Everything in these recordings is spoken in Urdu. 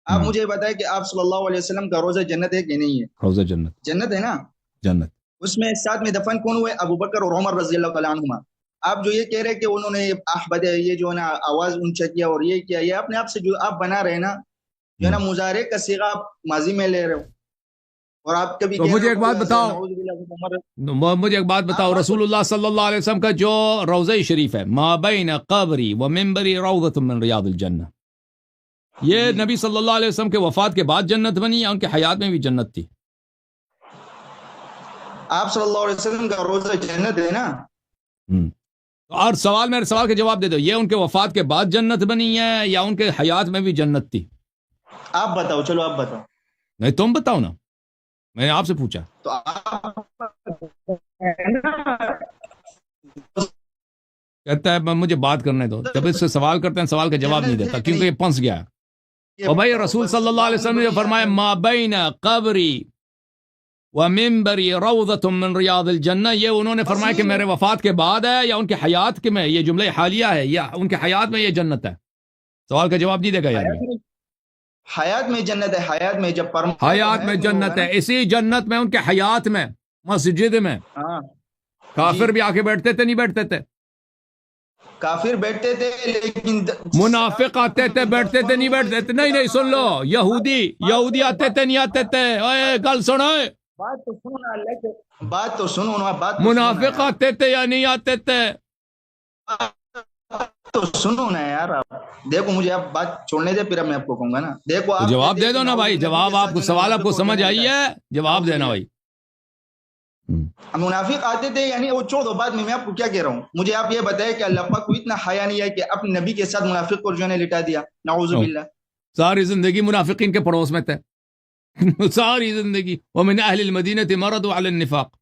آپ مجھے بتائیں کہ آپ صلی اللہ علیہ وسلم کا روزہ جنت ہے کہ نہیں ہے؟ روزہ جنت، جنت ہے نا؟ جنت. اس میں ساتھ میں دفن کون ہوئے؟ ابو بکر اور عمر رضی اللہ تعالیٰ عنہما. آپ جو یہ کہہ رہے کہ انہوں نے احمد یہ جو ہے نا آواز اونچا کیا اور یہ کیا، یہ اپنے آپ سے جو آپ بنا رہے نا جو ہے نا مضارع کا صیغہ آپ ماضی میں لے رہے ہو. اور آپ کبھی تو مجھے ایک بات بتاؤ، مجھے ایک بات بتاؤ، رسول اللہ صلی اللہ علیہ وسلم کا جو روضہ شریف ہے، ما بین قبری و منبری روضۃ من ریاض الجنہ، یہ نبی صلی اللہ علیہ وسلم کے وفات کے بعد جنت بنی یا ان کے حیات میں بھی جنت تھی؟ آپ صلی اللہ علیہ وسلم کا روزہ جنت ہے نا. اور سوال، میرے سوال کا جواب دے دو، یہ ان کے وفات کے بعد جنت بنی ہے یا ان کے حیات میں بھی جنت تھی؟ آپ بتاؤ، چلو آپ بتاؤ. نہیں تم بتاؤ نا، میں نے آپ سے پوچھا. تو کہتا ہے مجھے بات کرنے دو، جب اس سے سوال کرتے ہیں سوال کا جواب نہیں دیتا کیونکہ یہ پنس گیا. اور بھائی رسول صلی اللہ علیہ وسلم نے فرمایا ما بین قبری و منبری روضۃ من ریاض الجنہ، یہ انہوں نے فرمایا کہ میرے وفات کے بعد ہے یا ان کے حیات کے میں، یہ جملہ حالیہ ہے، یا ان کے حیات میں یہ جنت ہے. سوال کا جواب نہیں دے گا یار. حیات میں جنت ہے، حیات میں جب حیات میں جنت ہے، اسی جنت میں ان کے حیات میں مسجد میں کافر بھی آ کے بیٹھتے تھے نہیں بیٹھتے تھے؟ کافر بیٹھتے تھے لیکن منافق آتے تھے بیٹھتے تھے نہیں بیٹھتے تھے؟ نہیں سن لو، یہودی آتے تھے نہیں آتے تھے؟ اے گل سنو، بات تو سنو نا، بات تو سنو، منافق آتے تھے یا نہیں آتے تھے؟ تو سنو نا یار. دیکھو مجھے آپ بات چھوڑنے دے، پھر میں آپ کو کہوں گا نا. دیکھو آپ جواب دے دو نا بھائی، جواب آپ کو، سوال آپ کو سمجھ آئی ہے، جواب دینا بھائی. منافق آتے تھے یعنی وہ چھوڑ دو، بعد میں آپ کو کیا کہہ رہا ہوں. مجھے آپ یہ بتائیں کہ اللہ پاک کو اتنا حیا نہیں ہے کہ اپنے نبی کے ساتھ منافق کو جو ہے لٹا دیا، نعوذ باللہ. ساری زندگی منافقین کے پڑوس میں تھے، ساری زندگی. ومن اہل المدینہ مردوا علی النفاق.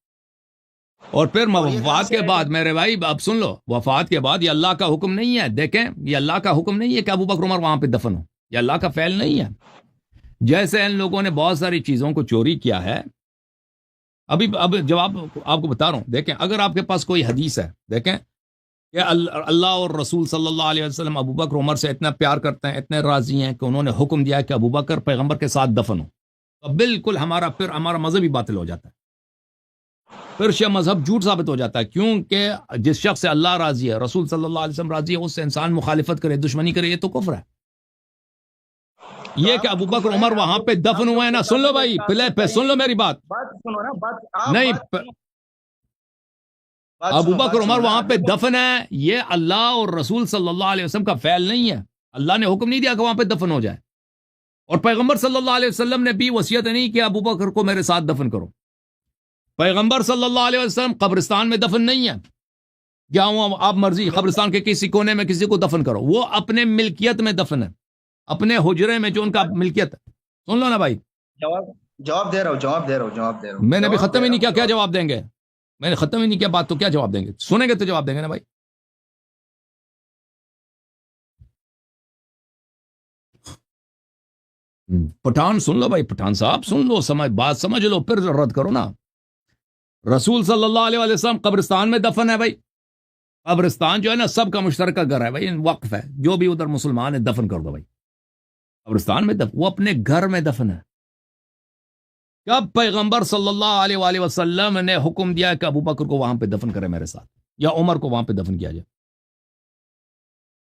اور پھر وفات کے بعد میرے بھائی اب سن لو، وفات کے بعد یہ اللہ کا حکم نہیں ہے. دیکھیں یہ اللہ کا حکم نہیں ہے کہ ابو بکر عمر وہاں پہ دفن ہو، یہ اللہ کا فعل نہیں ہے. جیسے ان لوگوں نے بہت ساری چیزوں کو چوری کیا ہے. اب جواب آپ کو بتا رہا ہوں. دیکھیں اگر آپ کے پاس کوئی حدیث ہے، دیکھیں کہ اللہ اور رسول صلی اللہ علیہ وسلم ابو بکر عمر سے اتنا پیار کرتے ہیں، اتنے راضی ہیں کہ انہوں نے حکم دیا کہ ابو بکر پیغمبر کے ساتھ دفن ہو، تو بالکل ہمارا مذہب ہی باطل ہو جاتا ہے، پھر شیعہ مذہب جھوٹ ثابت ہو جاتا ہے. کیونکہ جس شخص سے اللہ راضی ہے، رسول صلی اللہ علیہ وسلم راضی ہے، اس سے انسان مخالفت کرے، دشمنی کرے، یہ تو کفر ہے. یہ کہ ابو بکر عمر وہاں پہ دفن ہوئے ہیں نا، سن لو بھائی، پہلے سن لو میری بات. نہیں، ابو بکر عمر وہاں پہ دفن ہے، یہ اللہ اور رسول صلی اللہ علیہ وسلم کا فعل نہیں ہے. اللہ نے حکم نہیں دیا کہ وہاں پہ دفن ہو جائے، اور پیغمبر صلی اللہ علیہ وسلم نے بھی وصیت نہیں کہ ابو بکر کو میرے ساتھ دفن کرو. پیغمبر صلی اللہ علیہ وسلم قبرستان میں دفن نہیں ہے، کیا آپ مرضی قبرستان کے کسی کونے میں کسی کو دفن کرو، وہ اپنے ملکیت میں دفن ہے، اپنے حجرے میں جو ان کا ملکیت ہے. سن لو نا بھائی، جواب دے رہا ہوں. میں نے ابھی ختم ہی نہیں کیا، کیا جواب دیں گے؟ میں نے ختم ہی نہیں کیا بات، تو کیا جواب دیں گے؟ سنیں گے تو جواب دیں گے نا بھائی. پٹھان سن لو بھائی، پٹھان صاحب سن لو، بات سمجھ لو، پھر رد کرو نا. رسول صلی اللہ علیہ وسلم قبرستان میں دفن ہے بھائی. قبرستان جو ہے نا سب کا مشترکہ گھر ہے بھائی، وقف ہے، جو بھی ادھر مسلمان ہے دفن کر دو بھائی. قبرستان میں وہ اپنے گھر میں دفن ہے. کب پیغمبر صلی اللہ علیہ وآلہ وسلم نے حکم دیا کہ ابو بکر کو وہاں پہ دفن کرے میرے ساتھ، یا عمر کو وہاں پہ دفن کیا جائے؟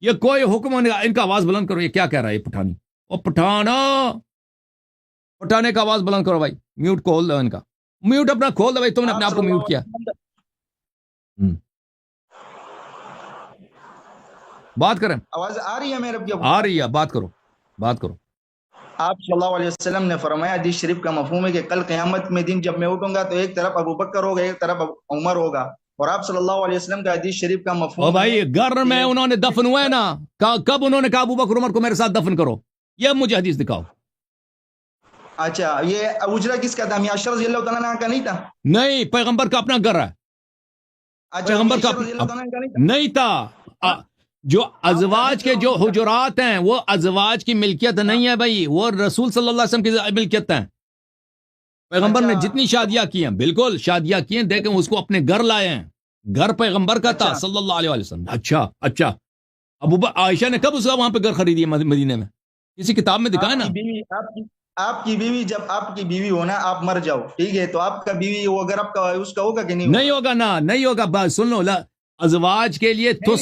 یہ کوئی حکم نہیں. ان کا آواز بلند کرو، یہ کیا کہہ رہا ہے یہ پٹھانی؟ او پٹھانے کا آواز بلند کرو بھائی. میوٹ کھول دو ان کا، میوٹ اپنا کھول دو بھائی، تم نے اپنے آپ کو میوٹ کیا. بات کریں، آواز آ رہی ہے میرے؟ آ رہی ہے، بات کرو. آپ صلی اللہ علیہ وسلم نے فرمایا، حدیث شریف کا مفہوم ہے کہ کل قیامت میں دن جب میں اٹھوں گا تو ایک طرف ابو بکر ہوگا، ایک طرف عمر ہوگا. اور آپ صلی اللہ علیہ وسلم کا حدیث شریف کا مفہوم او بھائی گھر میں انہوں نے دفن ہوئے نا، کب انہوں نے کہا ابو بکر عمر کو میرے ساتھ دفن کرو؟ یہ مجھے حدیث دکھاؤ. اچھا، یہ اجرا کس کا تھا؟ عائشہ رضی اللہ تعالیٰ عنہ کا نہیں تھا؟ نہیں، پیغمبر کا اپنا گھر ہے. پیغمبر کا نہیں تھا. جو ازواج کے جو حجرات ہیں وہ ازواج کی ملکیت نہیں ہے بھائی، وہ رسول صلی اللہ علیہ وسلم کی ملکیت ہیں. پیغمبر نے جتنی شادیاں کی ہیں، بالکل شادیاں کی ہیں، دیکھیں اس کو اپنے گھر لائے ہیں. گھر پیغمبر کا تھا صلی اللہ علیہ وسلم. اچھا، ابو عائشہ نے کب اس کا وہاں پہ گھر خریدی ہے مدینے میں؟ کسی کتاب میں دکھائے نا. آپ کی بیوی جب آپ کی بیوی ہو نا، آپ مر جاؤ ٹھیک ہے، تو آپ کا بیوی وہ اگر آپ کا اس کا ہوگا کہ نہیں ہوگا نا، نہیں ہوگا. بس سن لو، ازواج کے لیے تو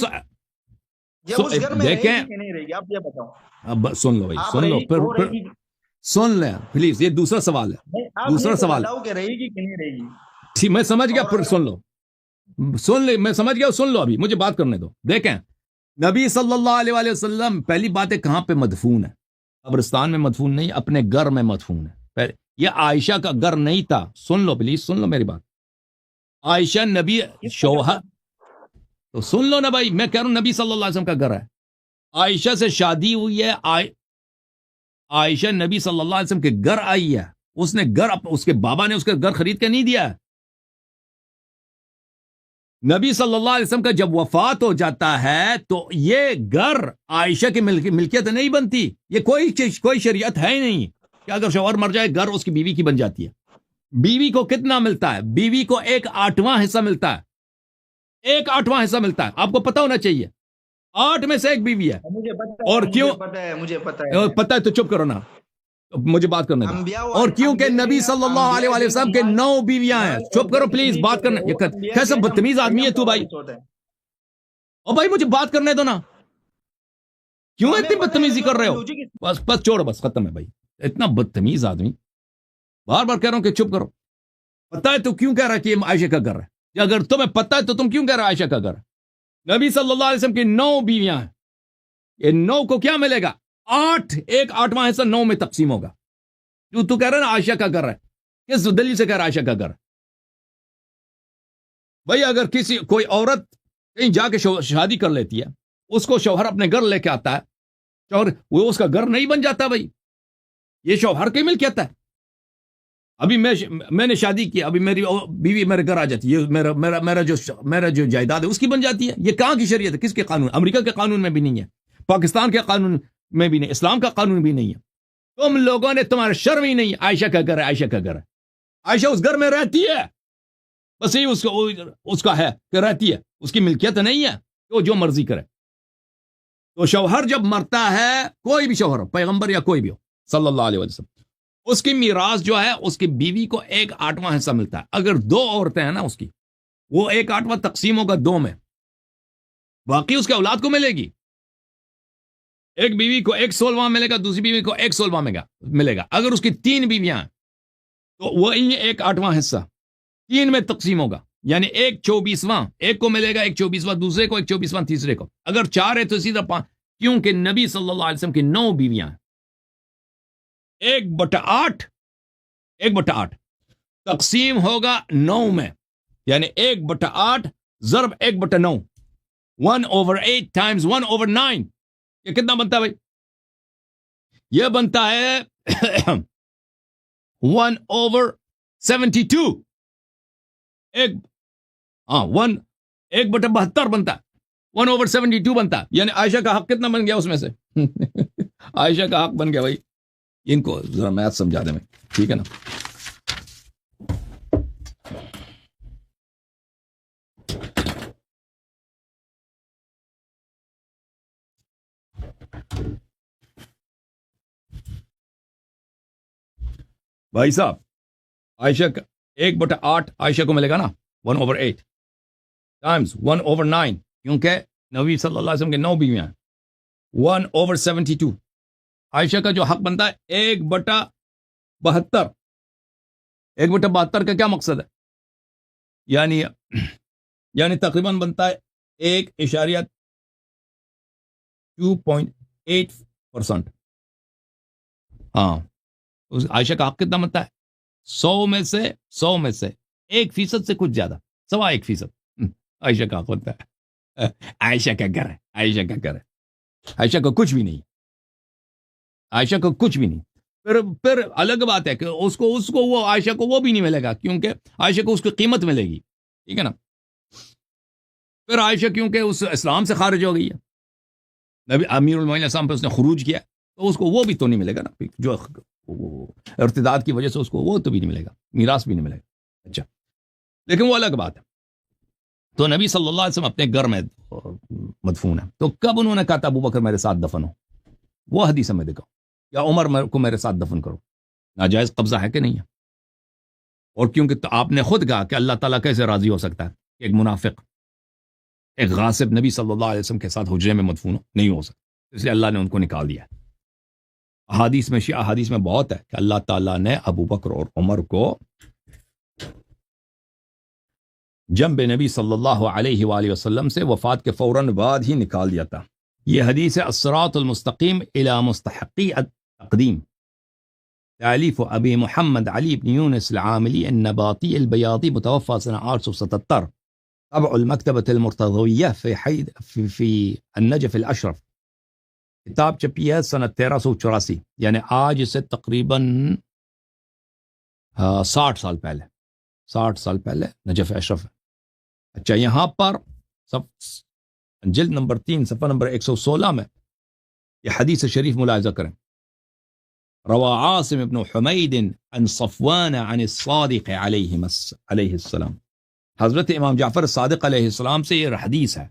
جب اس گھر میں دیکھیں، رہے گی کہ نہیں رہے گی آپ یہ بتاؤ. اب سن لو بھائی، سن لو، پھر سن لیں پلیز. یہ دوسرا سوال ہے، دوسرا سوال کہ رہے گی کہ نہیں رہے گی. ٹھیک، میں سمجھ گیا. پھر سن لو، سن لے، میں سمجھ گیا. سن لو، ابھی مجھے بات کرنے دو. دیکھیں، نبی صلی اللہ علیہ وآلہ وسلم پہلی بات ہے کہاں پہ مدفون ہے؟ قبرستان میں مدفون نہیں، اپنے گھر میں مدفون ہے. یہ عائشہ کا گھر نہیں تھا. سن لو پلیز، سن لو میری بات. عائشہ نبی شوہر، تو سن لو نا بھائی، میں کہہ رہا ہوں نبی صلی اللہ علیہ وسلم کا گھر ہے. عائشہ سے شادی ہوئی ہے. عائشہ نبی صلی اللہ علیہ وسلم کے گھر آئی ہے. اس نے گھر، اس کے بابا نے اس کا گھر خرید کے نہیں دیا ہے. نبی صلی اللہ علیہ وسلم کا جب وفات ہو جاتا ہے تو یہ گھر عائشہ کی ملکیت نہیں بنتی. یہ کوئی شریعت ہے ہی نہیں کہ اگر شوہر مر جائے گھر اس کی بیوی کی بن جاتی ہے. بیوی کو کتنا ملتا ہے؟ بیوی کو 1/8 حصہ ملتا ہے. 1/8 حصہ ملتا ہے. آپ کو پتا ہونا چاہیے. 8 میں سے 1 بیوی ہے. اور کیوں مجھے پتا ہے تو چپ کرو نا، مجھے بات کرنے دو. اور کیونکہ نبی صلی اللہ علیہ وآلہ وسلم کے 9 بیویاں ہیں. چپ کرو پلیز، بات کرنا. کیسا بدتمیز آدمی ہے تو بھائی. اور بھائی مجھے بات کرنے دو نا، کیوں اتنی بدتمیزی کر رہے ہو؟ بس چھوڑو، بس ختم ہے بھائی. اتنا بدتمیز آدمی، بار بار کہہ رہا ہوں کہ چپ کرو. پتا ہے تو کیوں کہہ رہا ہے کہ یہ عائشہ کا گھر ہے؟ اگر تمہیں پتا ہے تو تم کیوں کہہ رہا ہے عائشہ کا گھر ہے؟ نبی صلی اللہ علیہ وسلم کی 9 بیویاں ہیں. یہ 9 کو کیا ملے گا؟ 1/8 حصہ 9 میں تقسیم ہوگا. جو تو کہہ رہا ہے نا عائشہ کا گھر ہے، کس دلیل سے کہہ رہا ہے عائشہ کا گھر ہے؟ بھائی اگر کوئی عورت کہیں جا کے شادی کر لیتی ہے، اس کو شوہر اپنے گھر لے کے آتا ہے، شوہر وہ اس کا گھر نہیں بن جاتا بھائی. یہ شوہر کی ملکیت ہے. ابھی میں نے شادی کی، ابھی میری بیوی میرے گھر آ جاتی ہے، میرا جو جائیداد ہے اس کی بن جاتی ہے. یہ کہاں کی شریعت ہے؟ کس کے قانون؟ امریکہ کے قانون میں بھی نہیں ہے، پاکستان کے قانون میں بھی نہیں، اسلام کا قانون بھی نہیں ہے. تم لوگوں نے، تمہارا شرم ہی نہیں. عائشہ کا گھر ہے، عائشہ کا گھر ہے. عائشہ اس گھر میں رہتی ہے، بس یہی اس کا ہے کہ رہتی ہے. اس کی ملکیت نہیں ہے کہ وہ جو مرضی کرے. تو شوہر جب مرتا ہے، کوئی بھی شوہر ہو، پیغمبر یا کوئی بھی ہو صلی اللہ علیہ وسلم، اس کی میراث جو ہے اس کی بیوی کو 1/8 حصہ ملتا ہے. اگر 2 عورتیں ہیں نا اس کی، وہ 1/8 تقسیم ہوگا 2 میں، باقی اس کے اولاد کو ملے گی. ایک بیوی کو 1/16 ملے گا، دوسری بیوی کو 1/16 ملے گا. اگر اس کی 3 بیویاں ہیں تو وہی 1/8 حصہ 3 میں تقسیم ہوگا، یعنی 1/24 ایک کو ملے گا، 1/24 دوسرے کو، 1/24 تیسرے کو. اگر 4 ہے تو سیدھا 5، کیونکہ نبی صلی اللہ علیہ وسلم کی 9 بیویاں ہیں. 1/8 تقسیم ہوگا 9 میں، یعنی 1/8 ضرب 1/9، 1/8 ٹائمز 1/9. یہ کتنا بنتا ہے بھائی؟ یہ بنتا ہے 1/72. 1/72 بنتا ہے، 1/72 بنتا ہے. یعنی عائشہ کا حق کتنا بن گیا اس میں سے؟ عائشہ کا حق بن گیا بھائی. ان کو ذرا میتھ سمجھا دیں، ٹھیک ہے نا؟ بھائی صاحب، عائشہ کا 1/8 عائشہ کو ملے گا نا، 1/8 ٹائمز 1/9، کیونکہ نبی صلی اللہ علیہ وسلم کے 9 بیویاں ہیں. 1/72 عائشہ کا جو حق بنتا ہے 1/72. 1/72 کا کیا مقصد ہے؟ یعنی تقریباً بنتا ہے 1.2.8%. ہاں، عائشہ کا حق کتنا بنتا ہے؟ 100 میں سے 1% سے کچھ زیادہ، 1.25%. عائشہ کا حق بنتا ہے. عائشہ کا گھر ہے، عائشہ کا گھر ہے. عائشہ کو کچھ بھی نہیں، عائشہ کو کچھ بھی نہیں. پھر الگ بات ہے کہ اس کو وہ عائشہ کو وہ بھی نہیں ملے گا، کیونکہ عائشہ کو اس کی قیمت ملے گی، ٹھیک ہے نا؟ پھر عائشہ کیونکہ اس اسلام سے خارج ہو گئی ہے، نبی امیر المومنین اسلام پہ اس نے خروج کیا، تو اس کو وہ بھی تو نہیں ملے گا نا، جو ارتداد کی وجہ سے اس کو وہ تو بھی نہیں ملے گا، میراث بھی نہیں ملے گا. اچھا، لیکن وہ الگ بات ہے. تو نبی صلی اللہ علیہ وسلم اپنے گھر میں مدفون ہے. تو کب انہوں نے کہا تھا ابو بکر میرے ساتھ دفن ہو؟ وہ حدیث میں دیکھو. یا عمر کو میرے ساتھ دفن کرو. ناجائز قبضہ ہے کہ نہیں ہے؟ اور کیونکہ تو آپ نے خود کہا کہ اللہ تعالیٰ کیسے راضی ہو سکتا ہے کہ ایک منافق ایک غاصب نبی صلی اللہ علیہ وسلم کے ساتھ حجرے میں مدفون نہیں ہو سکتا، اس لیے اللہ نے ان کو نکال دیا. احادیث میں شیعہ احادیث میں بہت ہے کہ اللہ تعالیٰ نے ابو بکر اور عمر کو جنب نبی صلی اللہ علیہ وآلہ وسلم سے وفات کے فوراً بعد ہی نکال دیا تھا. یہ حدیث ہے الصراط المستقیم الی مستحقی التقدیم، تألیف ابی محمد علی بن یونس العاملی النباطی البیاضی، متوفى سنة 877، طبع المکتبة المرتضویہ فی النجف الاشرف. کتاب چھپی ہے سنہ 1384، یعنی آج سے تقریباً 60 سال پہلے نجف اشرف. اچھا، یہاں پر جلد نمبر 3 صفحہ نمبر 116 میں یہ حدیث شریف ملاحظہ کریں. روا عاصم بن حمید عن صفوان عن الصادق علیہ السلام، حضرت امام جعفر صادق علیہ السلام سے یہ حدیث ہے،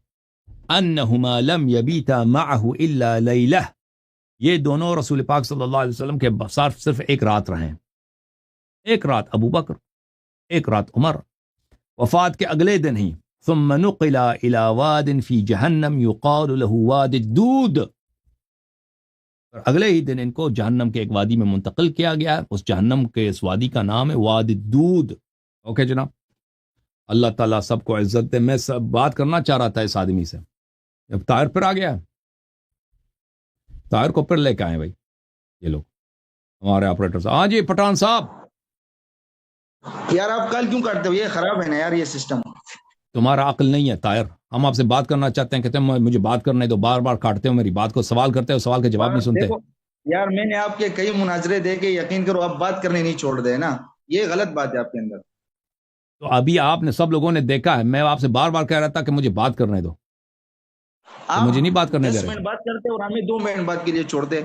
انہما لم یبیتا معه الا لیلہ، یہ دونوں رسول پاک صلی اللہ علیہ وسلم کے ساتھ صرف ایک رات رہے، ایک رات ابو بکر، ایک رات عمر. وفات کے اگلے دن ہی ثم نقلا الى واد فی جہنم یقال له واد الدود، اور اگلے ہی دن ان کو جہنم کے ایک وادی میں منتقل کیا گیا ہے، اس جہنم کے اس وادی کا نام ہے واد الدود. اوکے جناب، اللہ تعالیٰ سب کو عزت دے. میں سب بات کرنا چاہ رہا تھا اس آدمی سے، اب طاہر پھر آ گیا، طاہر کو پھر لے کے آئے بھائی یہ لوگ ہمارے آپریٹر صاحب. ہاں جی پٹھان صاحب. یار آپ کل کیوں کرتے ہو؟ یہ خراب ہے نا یار یہ سسٹم. تمہارا عقل نہیں ہے طاہر، ہم آپ سے بات کرنا چاہتے ہیں، کہتے ہیں مجھے بات کرنے دو، بار بار کاٹتے ہو میری بات کو، سوال کرتے ہو سوال کے جواب نہیں سنتے. یار میں نے آپ کے کئی مناظرے دے کے یقین کرو آپ بات کرنے نہیں چھوڑ دے نا، یہ غلط بات ہے آپ کے اندر. تو ابھی آپ نے سب لوگوں نے دیکھا ہے، میں آپ سے بار بار کہہ رہا تھا کہ مجھے بات کرنے دو، مجھے نہیں بات کرنے دے رہے. 10 منٹ بات کرتے اور ہمیں 2 منٹ بات کے لیے چھوڑتے.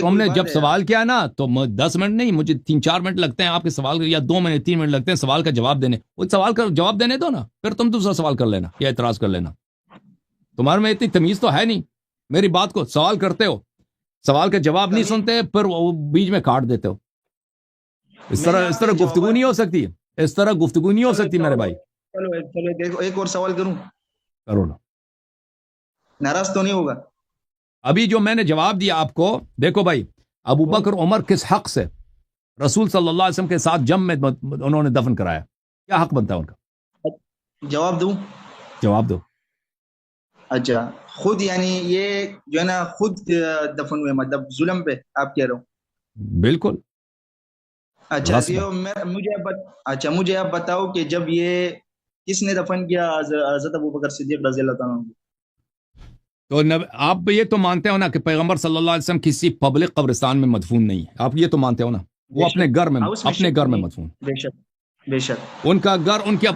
تم نے جب سوال کیا نا تو 10 منٹ نہیں، مجھے 3-4 منٹ لگتے ہیں آپ کے سوال یا 2 منٹ 3 منٹ لگتے ہیں سوال کا جواب دینے. وہ سوال کا جواب دینے دو نا، پھر تم دوسرا سوال کر لینا یا اعتراض کر لینا. تمہارے میں اتنی تمیز تو ہے نہیں، میری بات کو سوال کرتے ہو، سوال کا جواب نہیں سنتے، پھر وہ بیچ میں کاٹ دیتے ہو. اس طرح گفتگو نہیں ہو سکتی، اس طرح گفتگو نہیں ہو سکتی میرے بھائی. چلو دیکھو ایک اور سوال کروں، کرو نا، ناراض تو نہیں ہوگا؟ ابھی جو میں نے جواب دیا آپ کو، دیکھو بھائی ابو بکر عمر کس حق سے رسول صلی اللہ علیہ وسلم کے ساتھ جم میں انہوں نے دفن کرایا؟ کیا حق بنتا ہے ان کا؟ جواب دوں؟ جواب دو. اچھا خود یعنی یہ جو ہے نا خود دفن ہوئے، مطلب ظلم پہ آپ کہہ رہے ہو؟ بالکل. اچھا مجھے آپ بتاؤ کہ جب یہ کس نے دفن کیا حضرت ابو بکر صدیق رضی اللہ تعالیٰ عنہ؟ تو آپ یہ تو مانتے ہو نا کہ پیغمبر صلی اللہ علیہ وسلم کسی پبلک قبرستان میں مدفون نہیں ہے، آپ یہ تو مانتے ہو نا؟ وہ اپنے گھر میں مدفون. بے شک ان کا گھر ان کی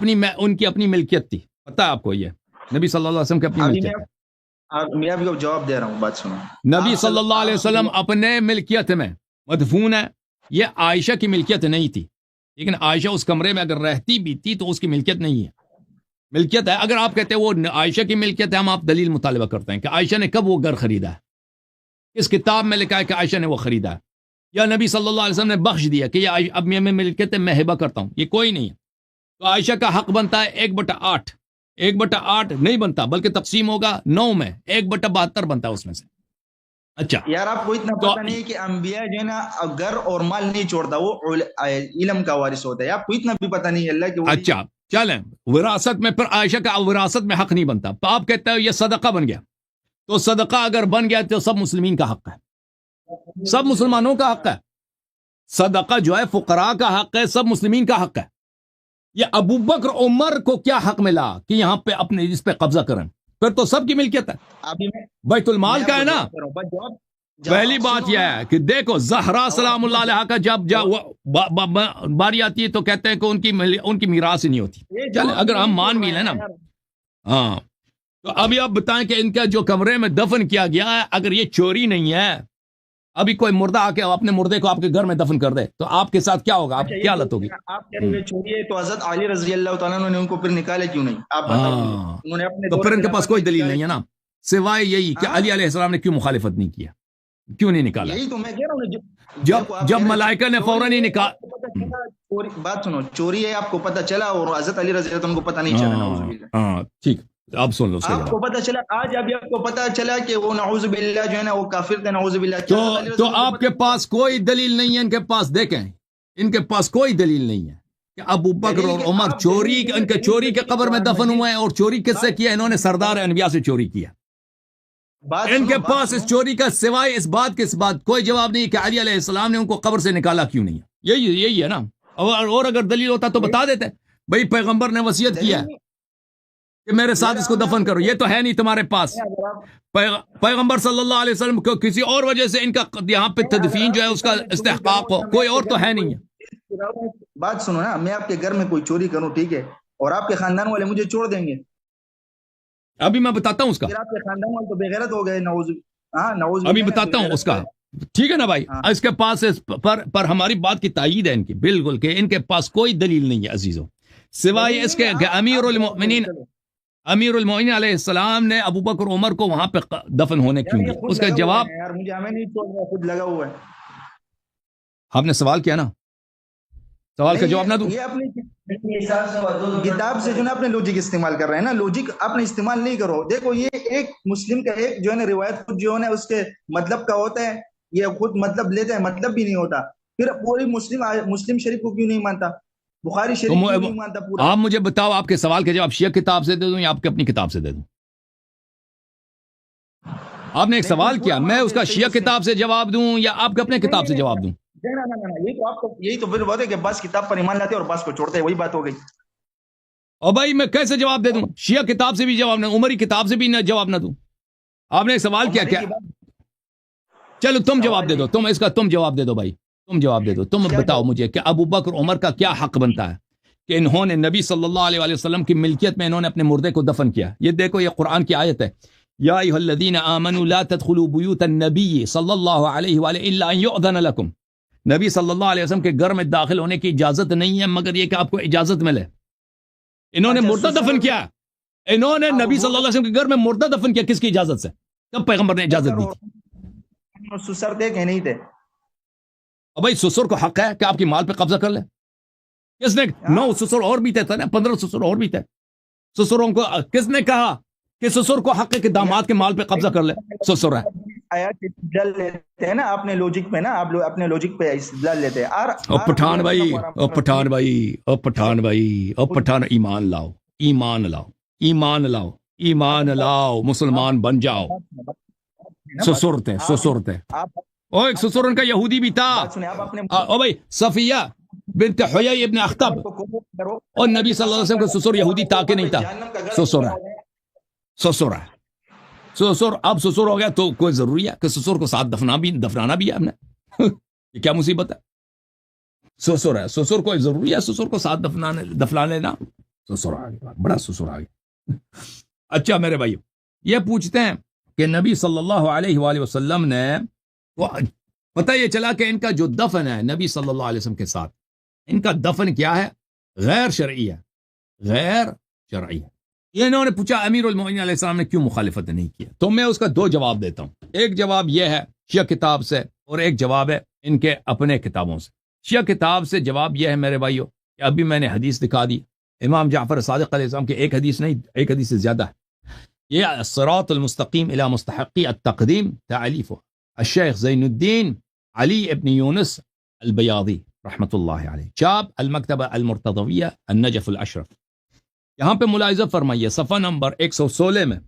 اپنی ملکیت تھی، پتہ ہے آپ کو؟ یہ نبی صلی اللہ علیہ وسلم کی اپنی ملکیت ہے. میں ابھی جواب دے رہا ہوں، بات سنو. نبی صلی اللہ علیہ وسلم اپنے ملکیت میں مدفون ہے. یہ عائشہ کی ملکیت نہیں تھی، لیکن عائشہ اس کمرے میں اگر رہتی بھی تھی تو اس کی ملکیت نہیں ہے. ملکیت ہے، اگر آپ کہتے ہیں وہ عائشہ کی ملکیت ہے، ہم آپ دلیل مطالبہ کرتے ہیں کہ عائشہ نے کب وہ گھر خریدا ہے، اس کتاب میں لکھا ہے کہ عائشہ نے وہ خریدا ہے، یا نبی صلی اللہ علیہ وسلم نے بخش دیا کہ یہ اب میں ملکیت میں ہبہ کرتا ہوں، یہ کوئی نہیں ہے. تو عائشہ کا حق بنتا ہے 1/8. 1/8 نہیں بنتا بلکہ تقسیم ہوگا 9 میں، 1/72 بنتا ہے اس میں سے. اچھا یار آپ کو اتنا پتہ نہیں کہ انبیاء جو ہے نا گھر اور مال نہیں چھوڑتا، وہ علم کا وارث ہوتا ہے. آپ کو اتنا بھی پتہ نہیں ہے اللہ کے. اچھا چلیں، وراثت میں پھر عائشہ کا وراثت میں حق نہیں بنتا. تو آپ کہتے ہو یہ صدقہ بن گیا، تو صدقہ اگر بن گیا تو سب مسلمین کا حق ہے، سب مسلمانوں کا حق ہے. صدقہ جو ہے فقراء کا حق ہے، سب مسلمین کا حق ہے. یہ ابو بکر عمر کو کیا حق ملا کہ یہاں پہ اپنے اس پہ قبضہ کریں؟ پھر تو سب کی ملکیت ہے، بیت المال کا ہے نا. پہلی بات یہ ہے کہ دیکھو زہرا سلام اللہ علیہ کا جب باری آتی ہے تو کہتے ہیں کہ ان کی میراث ہی نہیں ہوتی. چلے اگر ہم مان بھی لیں نا، ہاں تو ابھی آپ بتائیں کہ ان کا جو کمرے میں دفن کیا گیا ہے اگر یہ چوری نہیں ہے، ابھی کوئی مردہ آ کے اپنے مردے کو آپ کے گھر میں دفن کر دے تو آپ کے ساتھ کیا ہوگا؟ آپ کیا حالت ہوگی؟ آپ کہہ رہے چوری ہے تو حضرت علی رضی اللہ تعالیٰ نے ان کو پھر نکالے کیوں نہیں؟ آپ بتائیں. تو پھر ان کے پاس کوئی دلیل نہیں ہے نا، سوائے یہی کہ علی علیہ السلام نے کیوں مخالفت نہیں کیا. کیوں نہیں نکالا؟ یہی تو میں کہہ رہا ہوں، جب ملائکہ نے فوراً ہی بات سنو، چوری ہے آپ کو پتہ چلا اور حضرت علی رضی اللہ عنہ کو پتہ نہیں چلا، نعوذ باللہ. ہاں ٹھیک، اب سن لو اس کا آپ کو جواب. پتہ چلا آج، ابھی آپ کو پتہ چلا کہ وہ نعوذ باللہ جو ہے نا وہ کافر تھے، نعوذ باللہ. تو آپ کے پاس کوئی دلیل نہیں ہے ان کے پاس، دیکھیں ان کے پاس کوئی دلیل نہیں ہے کہ ابو بکر اور عمر چوری، ان کے چوری کے قبر میں دفن ہوئے ہیں. اور چوری کس سے کیا؟ انہوں نے سردار انبیاء سے چوری کیا. ان کے پاس اس چوری کا سوائے اس بات کے، اس بات کوئی جواب نہیں کہ علی علیہ السلام نے ان کو قبر سے نکالا کیوں نہیں ہے. یہی ہے نا. اور اگر دلیل ہوتا تو بتا دیتے بھئی پیغمبر نے وصیت کیا ہے کہ میرے ساتھ اس کو دفن کرو. یہ تو ہے نہیں تمہارے پاس. پیغمبر صلی اللہ علیہ وسلم کو کسی اور وجہ سے ان کا یہاں پہ تدفین جو ہے اس کا استحقاق ہو، کوئی اور تو ہے نہیں ہے. بات سنو نا، میں آپ کے گھر میں کوئی چوری کروں، ٹھیک ہے، اور آپ کے خاندان والے مجھے چھوڑ دیں گے، ابھی میں بتاتا ہوں اس کا، پھر آپ کے خاندان والے تو بے غیرت ہو گئے، نعوذ ابھی بتاتا ہوں اس کا. ٹھیک ہے نا بھائی. اس کے پاس پر ہماری بات کی تائید ہے ان کی بالکل کہ ان کے پاس کوئی دلیل نہیں ہے عزیزوں، سوائے اس کے کہ امیر المؤمنین علیہ السلام نے ابو بکر عمر کو وہاں پہ دفن ہونے کیوں دیا. اس کا جواب یار مجھے ہمیں نہیں چھوڑ رہا، خود لگا ہوا ہے. آپ نے سوال کیا نا، سوال کا جواب نہ دوں. یہ اپنی کتاب سے جو نا اپنے لوجک استعمال کر رہے ہیں نا، لوجک اپنے استعمال نہیں کرو. دیکھو یہ ایک مسلم کا ایک جو ہے نا روایت خود جو ہے نا اس کے مطلب کا ہوتا ہے، یہ خود مطلب لیتے ہیں، مطلب بھی نہیں ہوتا. پھر پوری مسلم شریف کو کیوں نہیں مانتا، بخاری شریف کو نہیں مانتا پورا. آپ مجھے بتاؤ آپ کے سوال کے جواب شیعہ کتاب سے دے دوں یا آپ کے اپنی کتاب سے دے دوں؟ آپ نے ایک سوال کیا، میں اس کا شیعہ کتاب سے جواب دوں یا آپ کے اپنے کتاب سے جواب دوں؟ یہی تو پھر بات ہے کہ بس کتاب پر ایمان لاتے اور بس کو چھوڑتے ہیں، وہی بات ہو گئی. اور بھائی میں کیسے جواب دے دوں؟ شیعہ کتاب سے بھی جواب نہ، عمری کتاب سے بھی نہ جواب نہ دوں؟ آپ نے ایک سوال کیا چلو تم جواب دے دو، تم اس کا تم جواب دے دو بھائی، تم جواب دے دو. تم بتاؤ مجھے کہ ابو بکر عمر کا کیا حق بنتا ہے کہ انہوں نے نبی صلی اللہ علیہ وسلم کی ملکیت میں انہوں نے اپنے مردے کو دفن کیا. یہ دیکھو، یہ قرآن کی آیت ہے، یا ایھا الذین آمنوا لا تدخلوا بیوت النبی صلی اللہ علیہ وآلہ الا ان یؤذن لکم. نبی صلی اللہ علیہ وسلم کے گھر میں داخل ہونے کی اجازت نہیں ہے مگر یہ کہ آپ کو اجازت ملے. انہوں نے مردہ دفن کیا، انہوں نے نبی صلی اللہ علیہ وسلم کے گھر میں مردہ دفن کیا، کس کی اجازت سے؟ کب پیغمبر نے اجازت دی تھی؟ سسر تھے کہ نہیں تھے؟ اب بھائی سسر کو حق ہے کہ آپ کی مال پہ قبضہ کر لے. کس نے 9 سسر اور بھی تھے نا، 15 سسر اور بھی تھے. سسروں کو کس نے کہا کہ سسر کو حق ہے کہ داماد کے مال پہ قبضہ کر لے؟ سسر ہے. استدلال لیتے ہیں نا اپنے لوجک پہ، نا آپ لوگ اپنے لوجک پہ استدلال لیتے ہیں. او پٹھان بھائی، او پٹھان بھائی، او پٹھان بھائی، او پٹھان، ایمان لاؤ، ایمان لاؤ، ایمان لاؤ، ایمان لاؤ، مسلمان بن جاؤ. سسر تھے، سسر تھے. او ایک سسر ان کا یہودی بھی تھا. او بھائی صفیہ بنت حیی ابن اخطب، اور نبی صلی اللہ علیہ وسلم کا سسر یہودی تھا کہ نہیں تھا؟ سسر ہے، سسر ہے، سسر. اب سسر ہو گیا تو کوئی ضروری ہے کہ سسر کو ساتھ دفنانا بھی ہے ہم نے؟ یہ کیا مصیبت ہے؟ سسر ہے، سسر کو ضروری ہے سسر کو ساتھ دفنا لینا. سسر آ گیا، بڑا سسر آ گیا. اچھا میرے بھائی، یہ پوچھتے ہیں کہ نبی صلی اللہ علیہ وآلہ وسلم نے، پتہ یہ چلا کہ ان کا جو دفن ہے نبی صلی اللہ علیہ وسلم کے ساتھ، ان کا دفن کیا ہے؟ غیر شرعی ہے، غیر شرعی ہے. یہ انہوں نے پوچھا امیر المؤمنین علیہ السلام نے کیوں مخالفت نہیں کیا؟ تو میں اس کا 2 جواب دیتا ہوں. ایک جواب یہ ہے شیعہ کتاب سے، اور ایک جواب ہے ان کے اپنے کتابوں سے. شیعہ کتاب سے جواب یہ ہے میرے بھائیو کہ ابھی میں نے حدیث دکھا دی، امام جعفر صادق علیہ السلام کی ایک حدیث نہیں، ایک حدیث سے زیادہ ہے. یہ الصراط المستقیم الى مستحقی التقدیم تعلیف الشیخ زین الدین علی ابن یونس البیاضی رحمۃ اللہ علیہ، چاپ المکتبہ المرتضویہ النجف الاشرف. یہاں پہ ملاحظہ فرمائیے صفحہ نمبر 116 میں،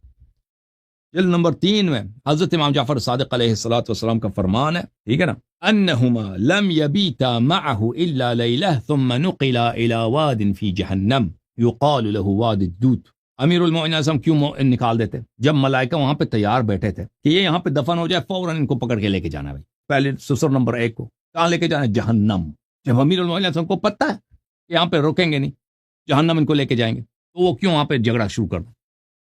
جلد نمبر 3 میں حضرت امام جعفر صادق علیہ السلام کا فرمان ہے، ٹھیک ہے نا، انہما لم یبیتا معه الا لیلہ ثم نقلا الى واد فی جہنم یقال له واد الدود. امیر المؤمنین علیہ السلام کیوں نکال دیتے جب ملائکہ وہاں پہ تیار بیٹھے تھے کہ یہ یہاں پہ دفن ہو جائے، فوراً ان کو پکڑ کے لے کے جانا ہے. پہلے سسر نمبر 1 کو کہاں لے کے جانا ہے؟ جہنم. جب امیر المؤمنین علیہ السلام کو پتہ ہے کہ یہاں پہ روکیں گے نہیں، جہنم ان کو لے کے جائیں گے، تو وہ کیوں وہاں پہ جھگڑا شروع کر دیں،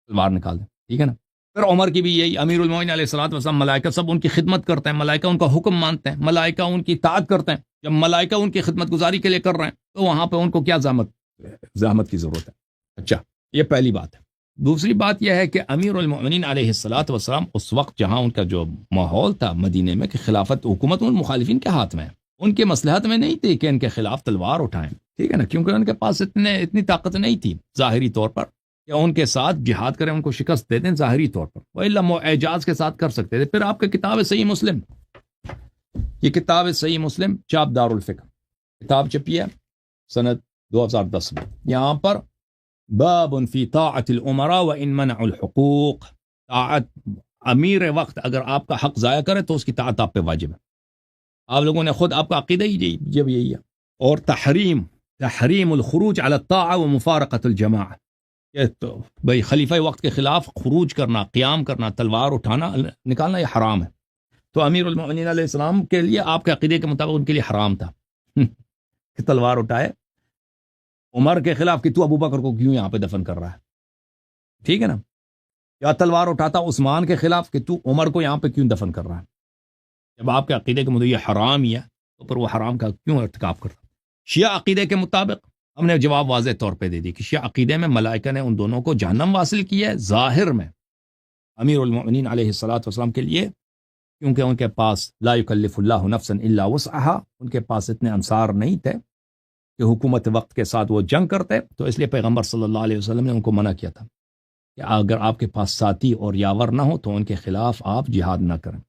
تلوار نکال دیں. ٹھیک ہے نا. پھر عمر کی بھی یہی، امیر المؤمنین علیہ السلام ملائکہ سب ان کی خدمت کرتے ہیں، ملائکہ ان کا حکم مانتے ہیں، ملائکہ ان کی اطاعت کرتے ہیں. جب ملائکہ ان کی خدمت گزاری کے لیے کر رہے ہیں تو وہاں پہ ان کو کیا زحمت کی ضرورت ہے. اچھا یہ پہلی بات ہے. دوسری بات یہ ہے کہ امیر المؤمنین علیہ الصلاۃ والسلام اس وقت جہاں ان کا جو ماحول تھا مدینے میں کہ خلافت حکومت ان مخالفین کے ہاتھ میں ہے، ان کے مصلحت میں نہیں تھی کہ ان کے خلاف تلوار اٹھائیں، ٹھیک ہے نا، کیونکہ ان کے پاس اتنی طاقت نہیں تھی ظاہری طور پر کہ ان کے ساتھ جہاد کریں، ان کو شکست دے دیں ظاہری طور پر، وإلا وہ اعجاز کے ساتھ کر سکتے تھے۔ پھر آپ کا کتاب صحیح مسلم، یہ کتاب صحیح مسلم چاپ دار الفکر کتاب چھپی ہے سنت 2010 میں، یہاں پر باب فی طاعت الامراء وان منعوا الحقوق، طاعت امیر وقت اگر آپ کا حق ضائع کرے تو اس کی طاعت آپ پہ واجب ہے۔ آپ لوگوں نے خود آپ کا عقیدہ ہی جب یہی ہے۔ اور تحریم الخروج علی الطاعہ ومفارقۃ الجماعہ، یہ تو بھائی خلیفہ وقت کے خلاف خروج کرنا، قیام کرنا، تلوار اٹھانا نکالنا یہ حرام ہے۔ تو امیر المؤمنین علیہ السلام کے لیے آپ کے عقیدے کے مطابق ان کے لیے حرام تھا کہ تلوار اٹھائے عمر کے خلاف کہ تو ابو بکر کو کیوں یہاں پہ دفن کر رہا ہے، ٹھیک ہے نا، یا تلوار اٹھاتا عثمان کے خلاف کہ تو عمر کو یہاں پہ کیوں دفن کر رہا ہے۔ جب آپ کے عقیدے کے مطابق یہ حرام ہی ہے تو پھر وہ حرام کا کیوں ارتکاب کرتا۔ شیعہ عقیدے کے مطابق ہم نے جواب واضح طور پہ دے دی کہ شیعہ عقیدے میں ملائکہ نے ان دونوں کو جہنم واصل کیا ہے ظاہر میں امیر المؤمنین علیہ الصلاۃ والسلام کے لیے، کیونکہ ان کے پاس لا یکلف اللہ نفسا الا وسعہا، ان کے پاس اتنے انصار نہیں تھے کہ حکومت وقت کے ساتھ وہ جنگ کرتے، تو اس لیے پیغمبر صلی اللہ علیہ وسلم نے ان کو منع کیا تھا کہ اگر آپ کے پاس ساتھی اور یاور نہ ہو تو ان کے خلاف آپ جہاد نہ کریں۔